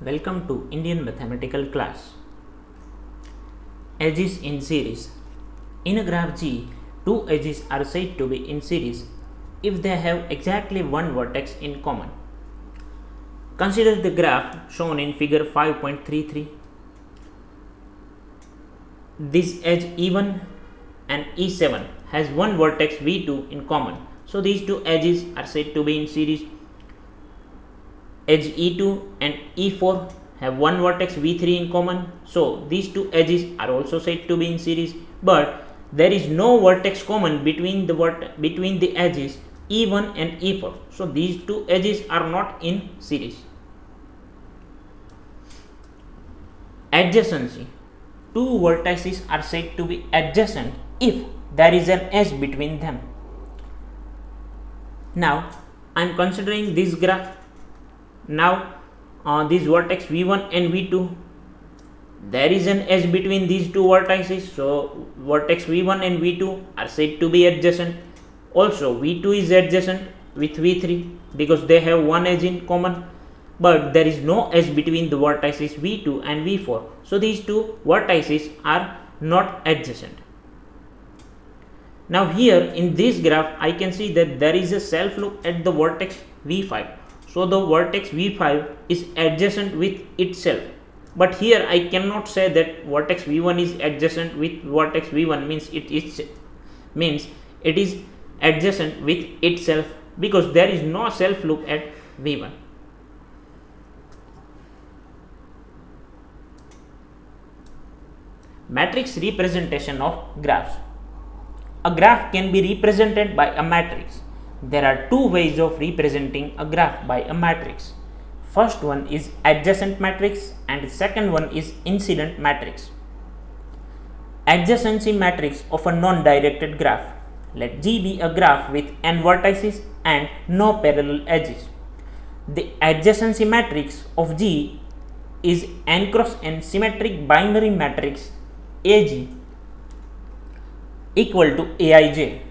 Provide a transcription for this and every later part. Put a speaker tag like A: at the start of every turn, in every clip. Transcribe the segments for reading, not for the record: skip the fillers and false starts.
A: Welcome to Indian mathematical class. Edges in series. In a graph G, two edges are said to be in series if they have exactly one vertex in common. Consider the graph shown in figure 5.33. This edge E1 and E7 has one vertex V2 in common. So these two edges are said to be in series. Edge E2 and E4 have one vertex V3 in common. So these two edges are also said to be in series, but there is no vertex common between the edges E1 and E4. So these two edges are not in series. Adjacency. Two vertices are said to be adjacent if there is an edge between them. Now I am considering this graph. Now this vertex V1 and V2, there is an edge between these two vertices, so vertex V1 and V2 are said to be adjacent. Also V2 is adjacent with V3 because they have one edge in common, but there is no edge between the vertices V2 and V4, so these two vertices are not adjacent. Now here in this graph I can see that there is a self loop at the vertex V5. So the vertex V5 is adjacent with itself, but here I cannot say that vertex V1 is adjacent with vertex V1 means it is adjacent with itself because there is no self loop at V1. Matrix representation of graphs. A graph can be represented by a matrix. There are two ways of representing a graph by a matrix. First one is adjacent matrix and second one is incident matrix. Adjacency matrix of a non-directed graph. Let G be a graph with n vertices and no parallel edges. The adjacency matrix of G is n cross n symmetric binary matrix AG equal to Aij.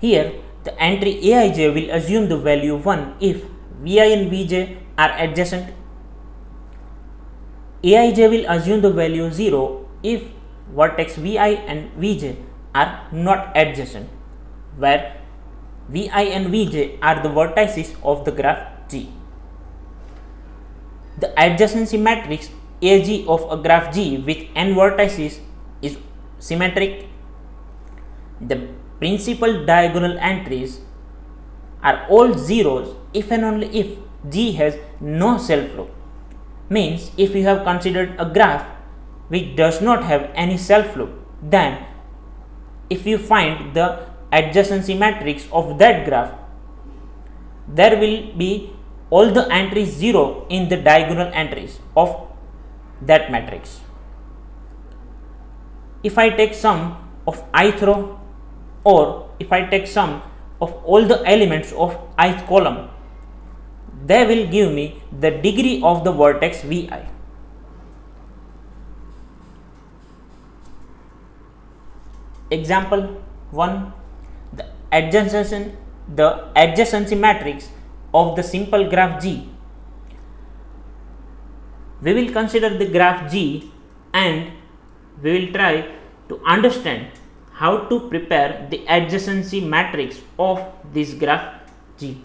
A: Here the entry Aij will assume the value 1 if Vi and Vj are adjacent. Aij will assume the value 0 if vertex Vi and Vj are not adjacent, where Vi and Vj are the vertices of the graph G. The adjacency matrix Ag of a graph G with n vertices is symmetric. The principal diagonal entries are all zeros if and only if G has no self loop. Means if you have considered a graph which does not have any self loop, then if you find the adjacency matrix of that graph, there will be all the entries 0 in the diagonal entries of that matrix. If I take sum of ith row, or if I take sum of all the elements of ith column, they will give me the degree of the vertex Vi. Example 1. The adjacency matrix of the simple graph G. We will consider the graph G and we will try to understand how to prepare the adjacency matrix of this graph G.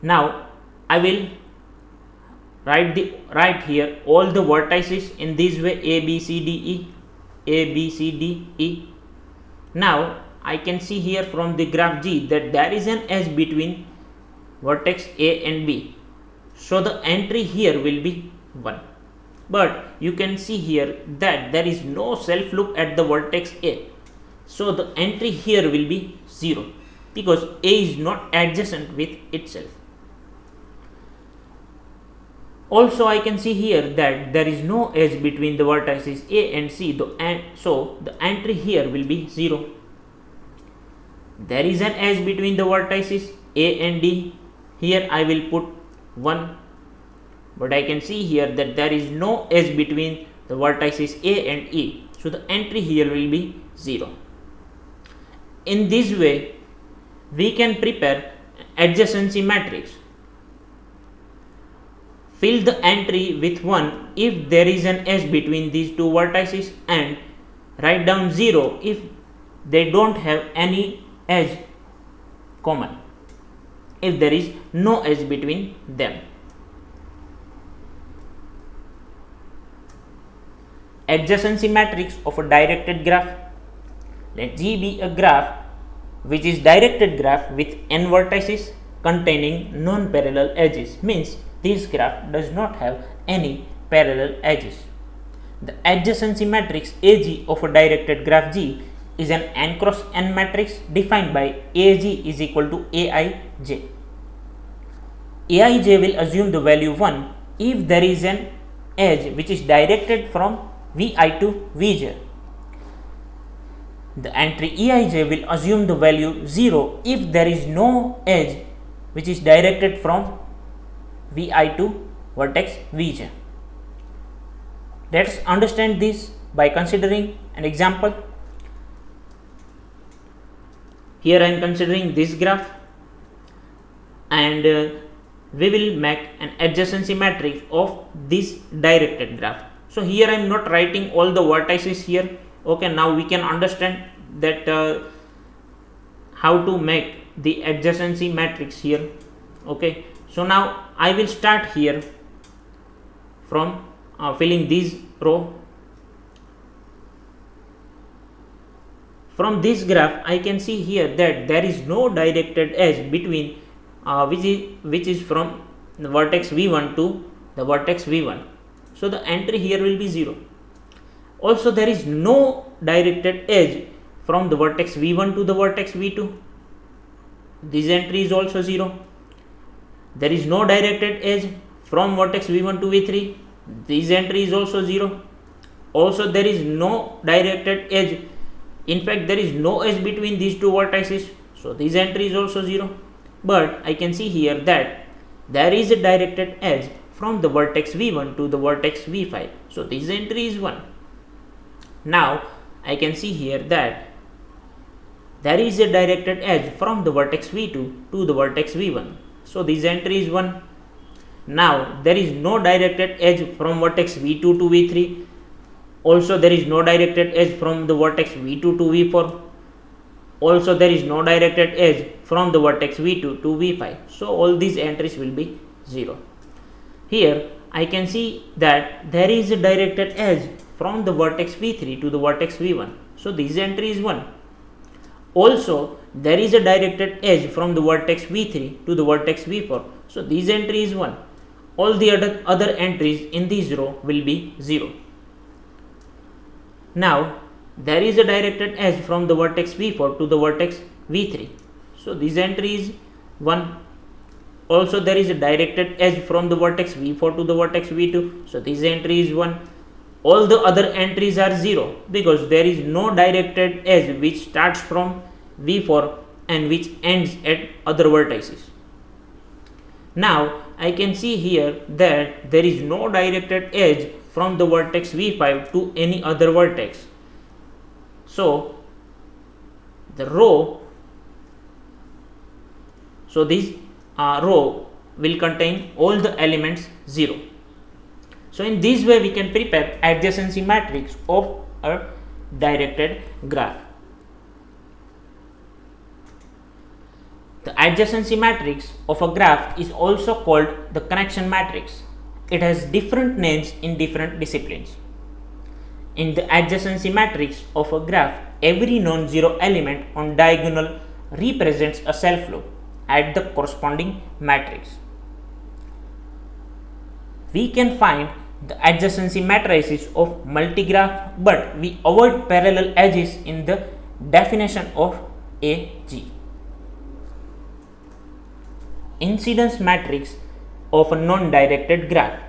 A: Now I will write here all the vertices in this way A, B, C, D, E, A, B, C, D, E. Now I can see here from the graph G that there is an edge between vertex A and B. So the entry here will be 1. But you can see here that there is no self loop at the vertex A. So the entry here will be 0 because A is not adjacent with itself. Also I can see here that there is no edge between the vertices A and C, so the entry here will be 0. There is an edge between the vertices A and D. Here I will put 1. But I can see here that there is no edge between the vertices A and E. So the entry here will be 0. In this way, we can prepare adjacency matrix fill the entry with 1 if there is an edge between these two vertices, and write down 0 if they don't have any edge common, if there is no edge between them. Adjacency matrix of a directed graph. Let G be a graph which is directed graph with n vertices containing non-parallel edges, means this graph does not have any parallel edges. The adjacency matrix AG of a directed graph G is an n cross n matrix defined by AG is equal to Aij. Aij will assume the value 1 if there is an edge which is directed from Vi to Vj. The entry Eij will assume the value 0 if there is no edge which is directed from Vi to vertex Vj. Let us understand this by considering an example. Here I am considering this graph, and we will make an adjacency matrix of this directed graph. So here I am not writing all the vertices here. Okay, now we can understand that how to make the adjacency matrix here. Okay, so now I will start here from filling this row. From this graph I can see here that there is no directed edge between which is from the vertex V1 to the vertex V1. So the entry here will be 0. Also there is no directed edge from the vertex V1 to the vertex V2. This entry is also 0. There is no directed edge from vertex V1 to V3. This entry is also 0. Also there is no directed edge. In fact, there is no edge between these two vertices. So this entry is also 0. But I can see here that there is a directed edge from the vertex V1 to the vertex V5. So this entry is 1. Now I can see here that there is a directed edge from the vertex V2 to the vertex V1. So this entry is 1. Now there is no directed edge from vertex V2 to V3. Also there is no directed edge from the vertex V2 to V4. Also there is no directed edge from the vertex V2 to V5. So all these entries will be 0. Here I can see that there is a directed edge from the vertex V3 to the vertex V1. So this entry is 1. Also there is a directed edge from the vertex V3 to the vertex V4. So this entry is 1. All the other entries in this row will be 0. Now there is a directed edge from the vertex V4 to the vertex V3. So this entry is 1. Also there is a directed edge from the vertex V4 to the vertex V2. So this entry is 1. All the other entries are 0 because there is no directed edge which starts from V4 and which ends at other vertices. Now I can see here that there is no directed edge from the vertex V5 to any other vertex. So the row, so this row will contain all the elements 0. So in this way we can prepare adjacency matrix of a directed graph. The adjacency matrix of a graph is also called the connection matrix. It has different names in different disciplines. In the adjacency matrix of a graph, every non-zero element on diagonal represents a self-flow at the corresponding matrix. We can find the adjacency matrices of multigraph, but we avoid parallel edges in the definition of AG. Incidence matrix of a non-directed graph.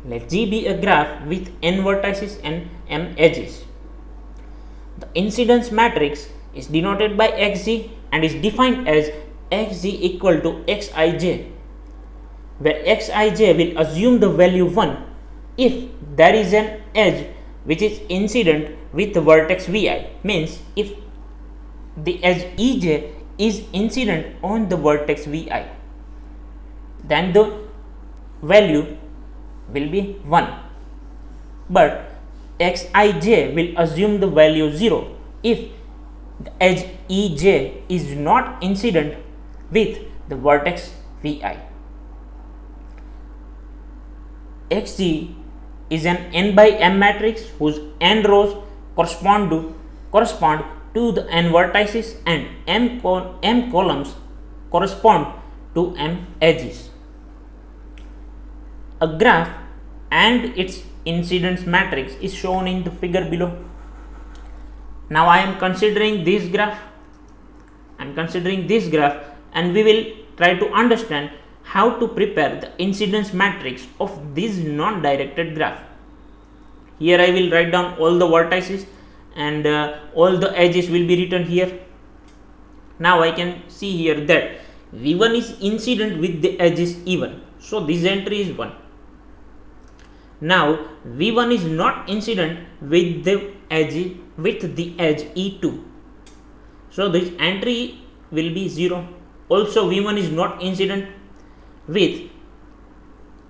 A: Let G be a graph with n vertices and m edges. The incidence matrix is denoted by xg and is defined as xg equal to xij, where xij will assume the value 1 if there is an edge which is incident with the vertex vi, means if the edge ej is incident on the vertex vi, then the value will be 1, but xij will assume the value 0 if the edge ej is not incident with the vertex vi. Xg is an n by m matrix whose n rows correspond to the n vertices and m columns correspond to m edges. A graph and its incidence matrix is shown in the figure below. Now I am considering this graph. And we will try to understand how to prepare the incidence matrix of this non-directed graph. Here I will write down all the vertices and all the edges will be written here. Now I can see here that V1 is incident with the edges E1. So this entry is 1. Now V1 is not incident with the edge E2. So this entry will be 0. Also V1 is not incident with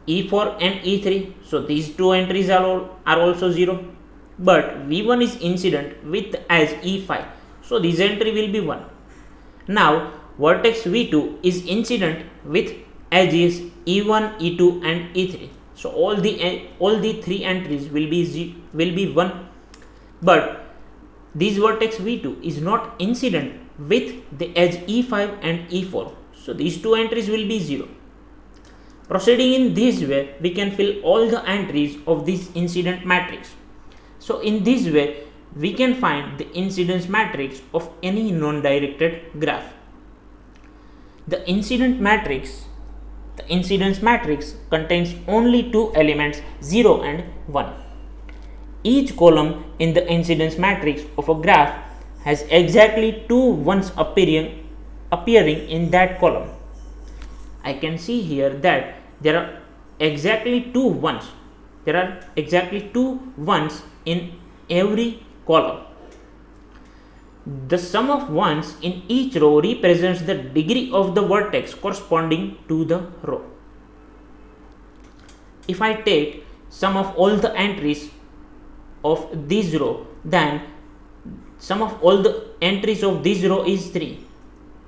A: E4 and E3. So these two entries are also 0. But V1 is incident with the edge E5. So this entry will be 1. Now vertex V2 is incident with edges E1, E2 and E3. So all the three entries will be 1, but this vertex V2 is not incident with the edge E5 and E4. So these two entries will be 0. Proceeding in this way, we can fill all the entries of this incident matrix. So in this way, we can find the incidence matrix of any non-directed graph. The incidence matrix contains only two elements, 0 and 1. Each column in the incidence matrix of a graph has exactly two ones appearing in that column. I can see here that there are exactly two ones. In every column. The sum of ones in each row represents the degree of the vertex corresponding to the row. If I take sum of all the entries of this row, then sum of all the entries of this row is 3.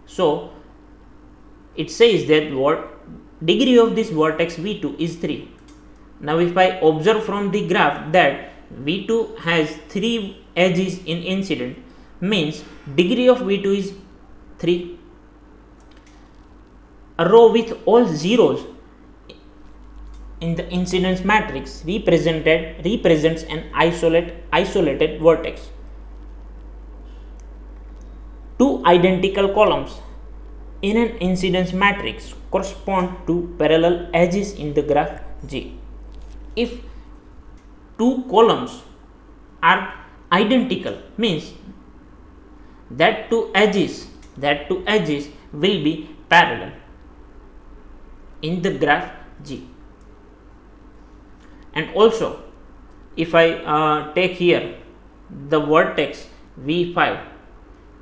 A: So it says that degree of this vertex V2 is 3. Now if I observe from the graph that V2 has 3 edges in incident, means degree of V2 is 3. A row with all zeros in the incidence matrix represents an isolated vertex. Two identical columns in an incidence matrix correspond to parallel edges in the graph G. If two columns are identical, means that two edges will be parallel in the graph G. And also if I take here the vertex V5,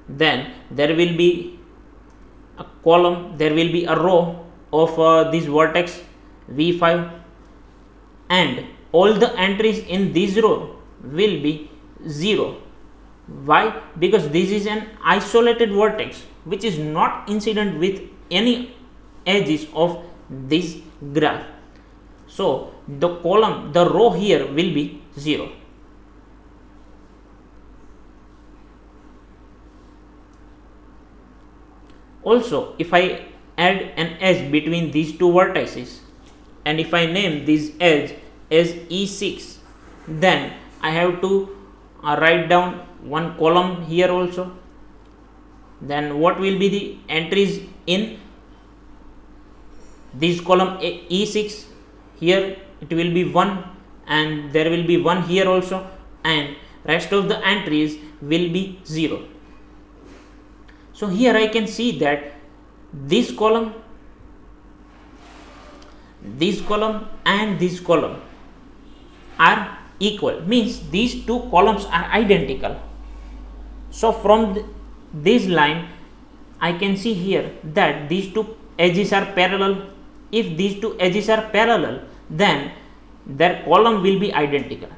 A: then there will be a column, there will be a row of this vertex V5, and all the entries in this row will be 0. Why? Because this is an isolated vertex which is not incident with any edges of this graph. So the row here will be 0. Also, if I add an edge between these two vertices, and if I name this edge as E6, then I have to write down one column here also. Then what will be the entries in this column E6? Here it will be 1, and there will be 1 here also, and rest of the entries will be 0. So here I can see that this column and this column are equal, means these two columns are identical. So from this line I can see here that these two edges are parallel. If these two edges are parallel, then their column will be identical.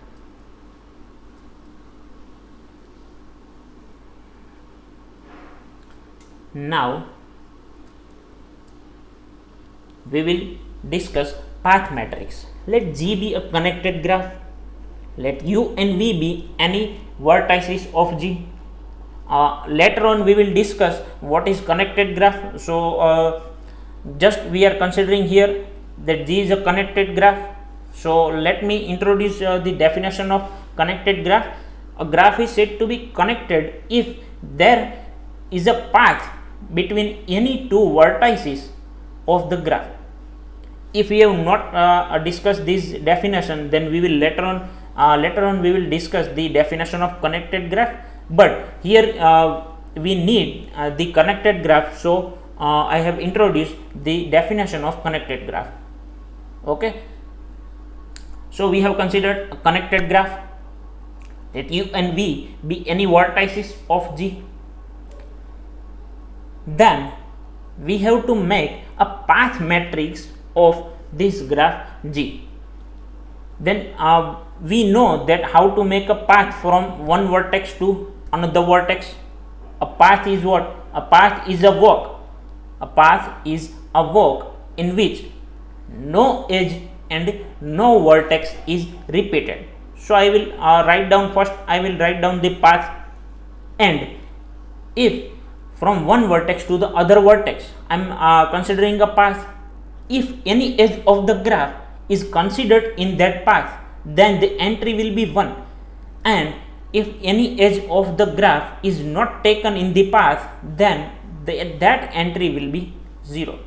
A: Now we will discuss path matrix. Let G be a connected graph. Let U and V be any vertices of G. Later on we will discuss what is connected graph. So just we are considering here that G is a connected graph. So let me introduce the definition of connected graph. A graph is said to be connected if there is a path between any two vertices of the graph. If we have not discussed this definition, then we will later on we will discuss the definition of connected graph. But here we need the connected graph, so I have introduced the definition of connected graph. Okay, so we have considered a connected graph. Let U and V be any vertices of G. Then we have to make a path matrix of this graph G. Then we know that how to make a path from one vertex to another vertex. A path is what? A path is a walk. A path is a walk in which no edge and no vertex is repeated. So I will write down first. I will write down the path, and if from one vertex to the other vertex I am considering a path, if any edge of the graph is considered in that path, then the entry will be 1, and if any edge of the graph is not taken in the path, then that entry will be 0.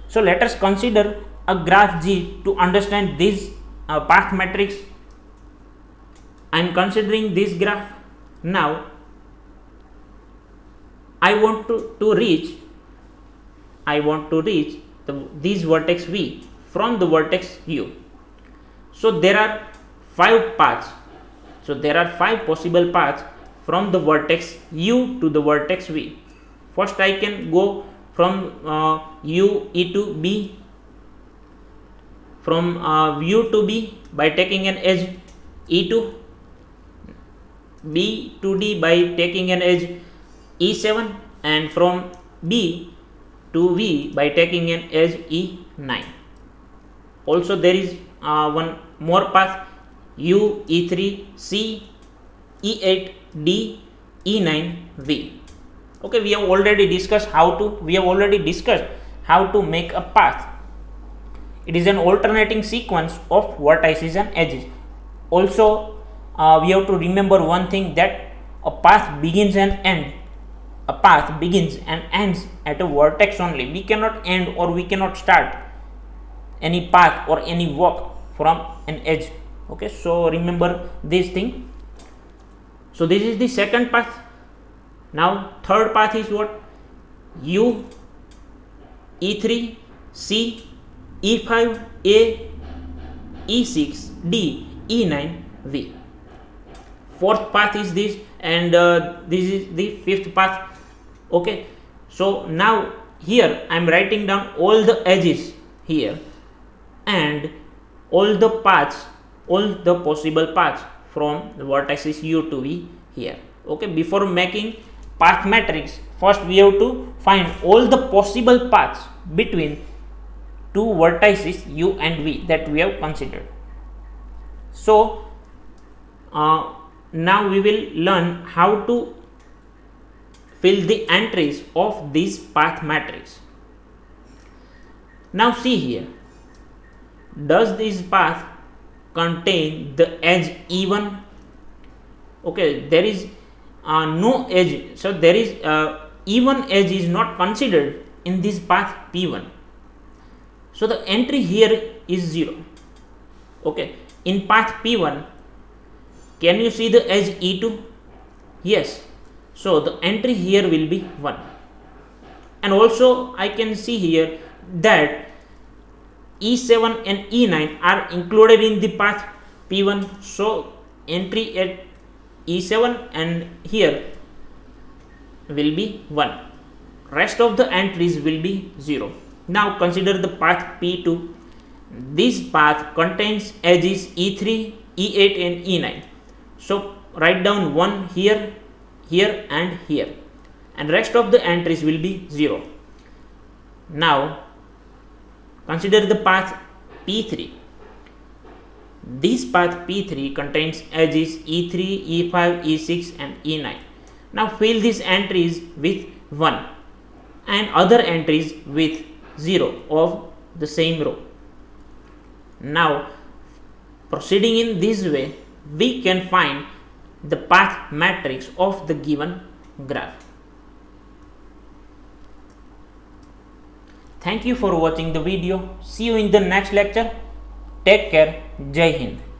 A: So let us consider a graph G to understand this path matrix. I am considering this graph. Now I want to reach this vertex V from the vertex U. So there are 5 paths. So there are 5 possible paths from the vertex U to the vertex V. First I can go from U E to B, from U to B by taking an edge E2, B to D by taking an edge E7, and from B to V by taking an edge E9. Also there is one more path, U, E3, C, E8, D, E9, V. Okay, we have already discussed how to make a path. It is an alternating sequence of vertices and edges. Also we have to remember one thing, that a path begins and ends at a vertex only. We cannot end or we cannot start any path or any walk from an edge. Okay, so remember this thing. So this is the second path. Now third path is what? U, E3, C, E5, A, E6, D, E9, V. Fourth path is this, and this is the fifth path. Okay, so now here I am writing down all the edges here and all the paths, all the possible paths from the vertices U to V here. Okay, before making path matrix, first we have to find all the possible paths between two vertices U and V that we have considered. So now we will learn how to fill the entries of this path matrix. Now see here, does this path contain the edge E1? Okay, there is no edge, so there is E1 edge is not considered in this path P1. So the entry here is 0. Okay, in path P1, can you see the edge E2? Yes. So the entry here will be 1. And also I can see here that E7 and E9 are included in the path P1. So entry at E7 and here will be 1. Rest of the entries will be 0. Now consider the path P2. This path contains edges E3, E8 and E9. So write down 1 here, here and here, and rest of the entries will be 0. Now consider the path P3. This path P3 contains edges E3, E5, E6 and E9. Now fill these entries with 1 and other entries with 0 of the same row. Now proceeding in this way, we can find the path matrix of the given graph. Thank you for watching the video. See you in the next lecture. Take care. Jai Hind.